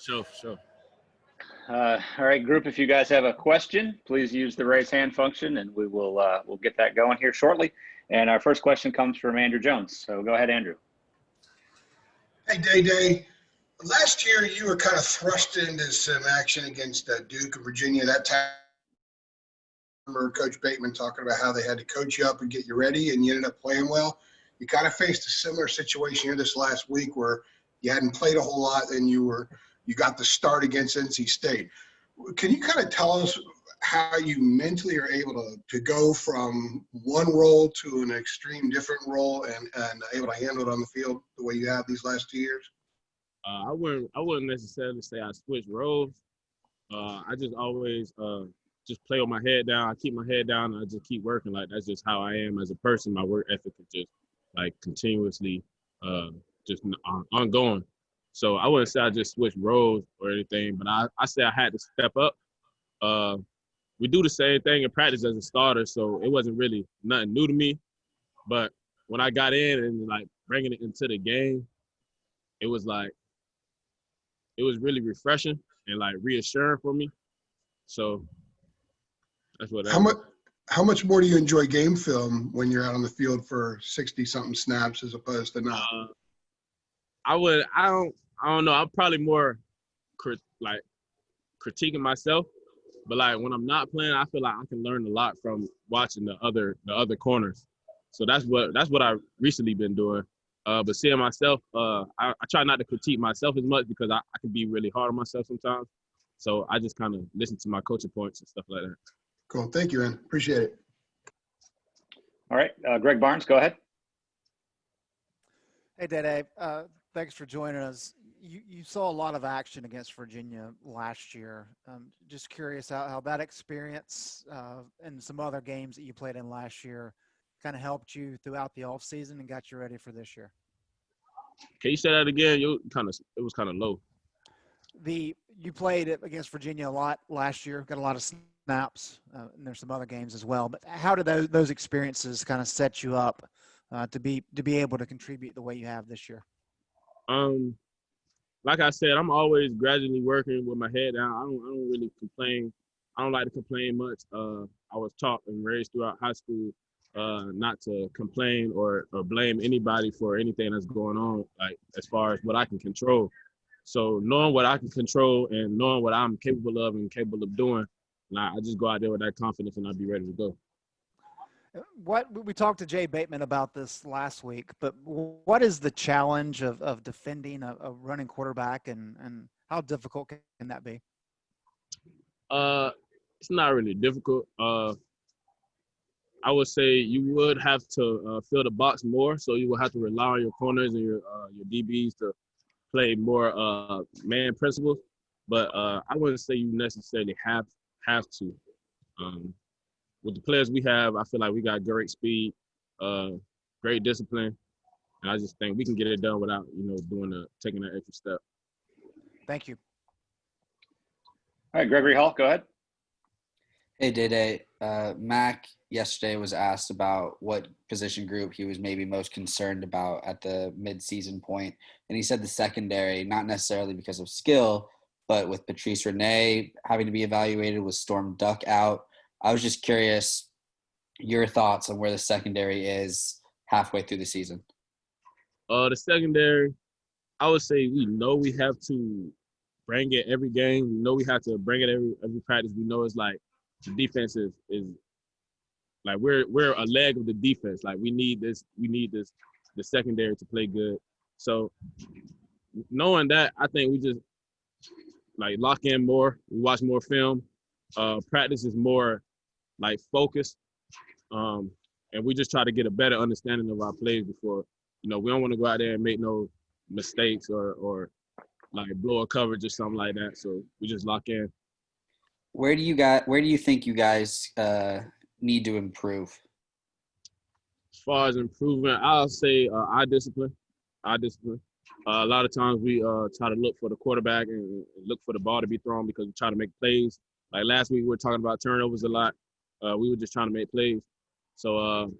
Sure, for sure. All right, group, if you guys have a question, please use the raise hand function and we will we'll get that going here shortly. And our first question comes from Andrew Jones. So go ahead, Andrew. Hey, Day. Last year, you were kind of thrust into some action against Duke and Virginia. That time, I remember Coach Bateman talking about how they had to coach you up and get you ready, and you ended up playing well. You kind of faced a similar situation here this last week where you hadn't played a whole lot and you got the start against NC State. Can you kind of tell us how you mentally are able to go from one role to an extreme different role and able to handle it on the field the way you have these last 2 years? I wouldn't necessarily say I switched roles. I just always just play with my head down. I keep my head down and I just keep working. Like, that's just how I am as a person. My work ethic is just like continuously just ongoing. So I wouldn't say I just switched roles or anything, but I say I had to step up. We do the same thing in practice as a starter, so it wasn't really nothing new to me. But when I got in and like bringing it into the game, it was really refreshing and like reassuring for me. So that's what. How much more do you enjoy game film when you're out on the field for 60-something snaps as opposed to not? I don't know. I'm probably more critiquing myself, but like when I'm not playing, I feel like I can learn a lot from watching the other corners. So that's what I've recently been doing. But seeing myself, I try not to critique myself as much because I can be really hard on myself sometimes. So I just kind of listen to my coaching points and stuff like that. Cool. Thank you, man. Appreciate it. All right, Greg Barnes, go ahead. Hey, Dede. Thanks for joining us. You saw a lot of action against Virginia last year. Just curious how that experience and some other games that you played in last year kind of helped you throughout the offseason and got you ready for this year. Can you say that again? It was kind of low. You played against Virginia a lot last year, got a lot of snaps, and there's some other games as well. But how did those experiences kind of set you up to be able to contribute the way you have this year? Like I said, I'm always gradually working with my head down. I don't really complain. I don't like to complain much. I was taught and raised throughout high school not to complain or blame anybody for anything that's going on, like as far as what I can control. So knowing what I can control and knowing what I'm capable of and capable of doing, I just go out there with that confidence and I'll be ready to go. We talked to Jay Bateman about this last week, but what is the challenge of defending a running quarterback and how difficult can that be? It's not really difficult. I would say you would have to fill the box more, so you will have to rely on your corners and your DBs to play more man principles. But I wouldn't say you necessarily have to. With the players we have, I feel like we got great speed, great discipline, and I just think we can get it done without, taking that extra step. Thank you. All right, Gregory Hall, go ahead. Hey, Day. Mac yesterday was asked about what position group he was maybe most concerned about at the mid-season point, and he said the secondary, not necessarily because of skill, but with Patrice Renee having to be evaluated, with Storm Duck out. I was just curious your thoughts on where the secondary is halfway through the season. The secondary, I would say we know we have to bring it every game. We know we have to bring it every practice. We know it's like the defense is like we're a leg of the defense. Like we need the secondary to play good. So knowing that, I think we just like lock in more. We watch more film. Practice is more like focused, and we just try to get a better understanding of our plays before, we don't want to go out there and make no mistakes or like blow a coverage or something like that. So we just lock in. Where do you think you guys need to improve? As far as improvement, I'll say our discipline. A lot of times we try to look for the quarterback and look for the ball to be thrown because we try to make plays. Like last week, we were talking about turnovers a lot. We were just trying to make plays. So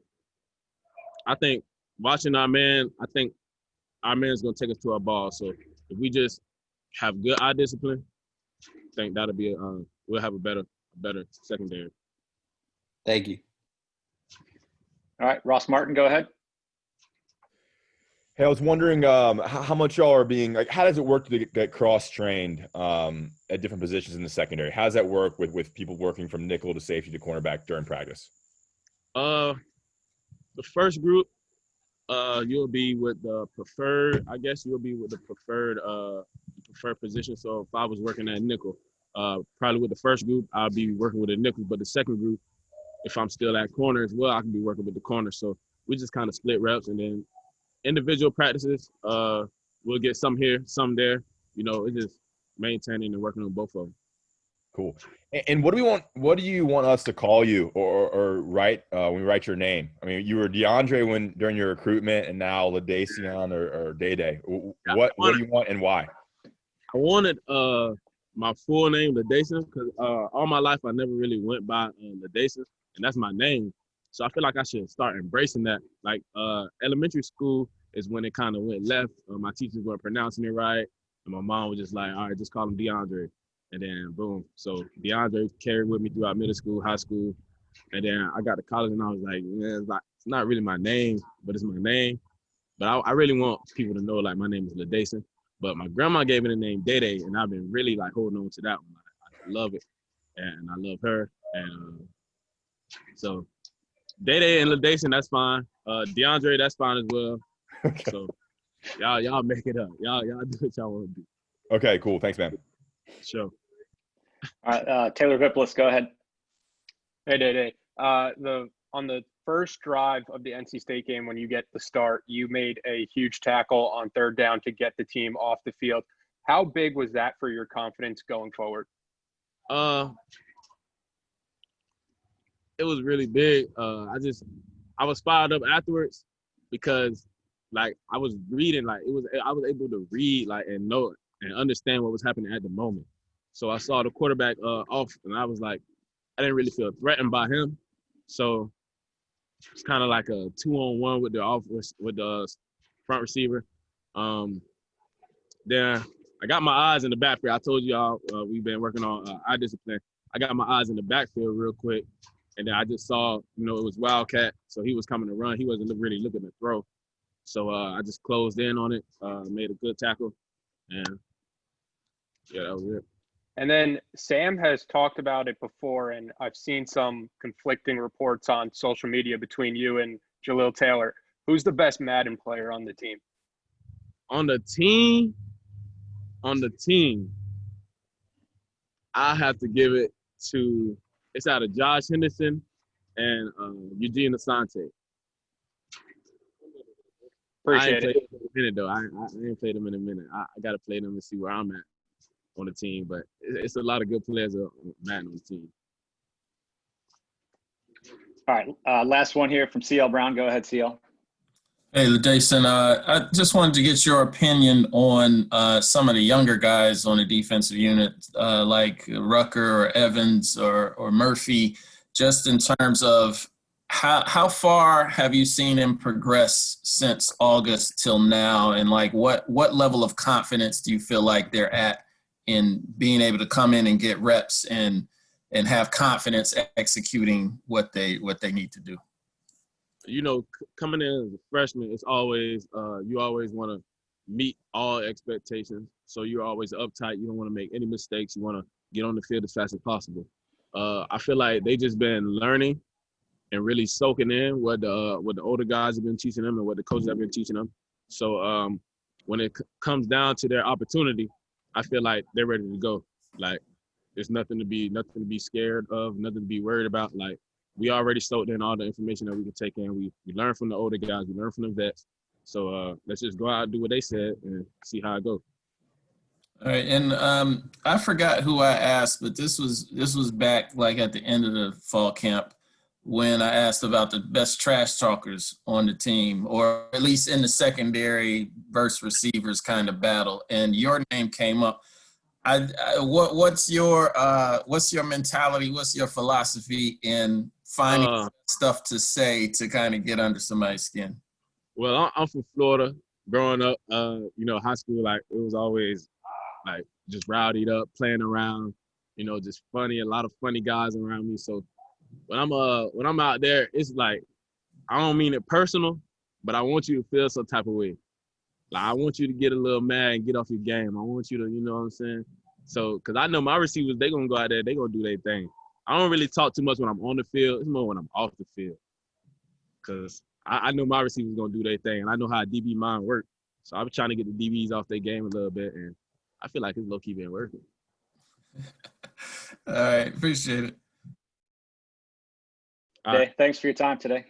I think watching our man, I think our man's going to take us to our ball. So if we just have good eye discipline, I think that'll be we'll have a better secondary. Thank you. All right, Ross Martin, go ahead. Hey, I was wondering how much y'all are being like. How does it work to get cross-trained at different positions in the secondary? How does that work with people working from nickel to safety to cornerback during practice? The first group, you'll be with the preferred. I guess you'll be with the preferred position. So if I was working at nickel, probably with the first group, I'll be working with a nickel. But the second group, if I'm still at corner as well, I can be working with the corner. So we just kind of split reps, and then individual practices, we'll get some here, some there. You know, it's just maintaining and working on both of them. Cool. And what do you want us to call you or write when we write your name? I mean, you were DeAndre during your recruitment, and now Ladaeson or Day Day. What do you want and why? I wanted my full name Ladaeson because all my life I never really went by Ladaeson, and that's my name. So I feel like I should start embracing that. Like elementary school is when it kind of went left. My teachers weren't pronouncing it right, and my mom was just like, "All right, just call him DeAndre." And then boom. So DeAndre carried with me throughout middle school, high school, and then I got to college, and I was like, man, it's not really my name, but it's my name. But I really want people to know like my name is Ladaeson. But my grandma gave me the name Day Day, and I've been really like holding on to that one. I love it, and I love her, and so. Day Day and Ladaeson, that's fine. DeAndre, that's fine as well. Okay. So y'all make it up. Y'all do what y'all want to do. Okay, cool. Thanks, man. Sure. All right, Taylor Vippolis, go ahead. Hey, Day. On the first drive of the NC State game, when you get the start, you made a huge tackle on third down to get the team off the field. How big was that for your confidence going forward? It was really big. I was fired up afterwards because like I was reading, like I was able to read like and know and understand what was happening at the moment. So I saw the quarterback off, and I was like, I didn't really feel threatened by him. So it's kind of like a 2-on-1 with the front receiver. Then I got my eyes in the backfield. I told y'all we've been working on eye discipline. I got my eyes in the backfield real quick. And then I just saw, it was Wildcat, so he was coming to run. He wasn't really looking to throw. So I just closed in on it, made a good tackle, and yeah, that was it. And then Sam has talked about it before, and I've seen some conflicting reports on social media between you and Jalil Taylor. Who's the best Madden player on the team? On the team, I have to give it to. It's out of Josh Henderson and Eugene Asante. Appreciate it. I ain't played them in a minute. I got to play them and see where I'm at on the team. But it's a lot of good players on the team. All right, last one here from CL Brown. Go ahead, CL. Hey, Ladaeson, I just wanted to get your opinion on some of the younger guys on the defensive unit, like Rucker or Evans or Murphy, just in terms of how far have you seen him progress since August till now, and like what level of confidence do you feel like they're at in being able to come in and get reps and have confidence executing what they need to do? Coming in as a freshman, it's always you always want to meet all expectations. So you're always uptight. You don't want to make any mistakes. You want to get on the field as fast as possible. I feel like they just been learning and really soaking in what the older guys have been teaching them and what the coaches have been teaching them. So when it comes down to their opportunity, I feel like they're ready to go. Like there's nothing to be scared of, nothing to be worried about. Like we already soaked in all the information that we can take in. We learn from the older guys. We learn from the vets. So let's just go out and do what they said and see how it goes. All right, and I forgot who I asked, but this was back like at the end of the fall camp when I asked about the best trash talkers on the team, or at least in the secondary versus receivers kind of battle, and your name came up. What's your mentality? What's your philosophy in finding stuff to say to kind of get under somebody's skin? Well, I'm from Florida. Growing up, high school, like it was always like just rowdied up, playing around, you know, just funny, a lot of funny guys around me. So when I'm out there, it's like I don't mean it personal, but I want you to feel some type of way. Like I want you to get a little mad and get off your game. I want you to, you know what I'm saying? So, cause I know my receivers, they gonna go out there, they gonna do their thing. I don't really talk too much when I'm on the field. It's more when I'm off the field. Cause I know my receivers gonna do their thing, and I know how DB mind work. So I'm trying to get the DBs off their game a little bit, and I feel like it's low key been working. All right, appreciate it. All right. Thanks for your time today.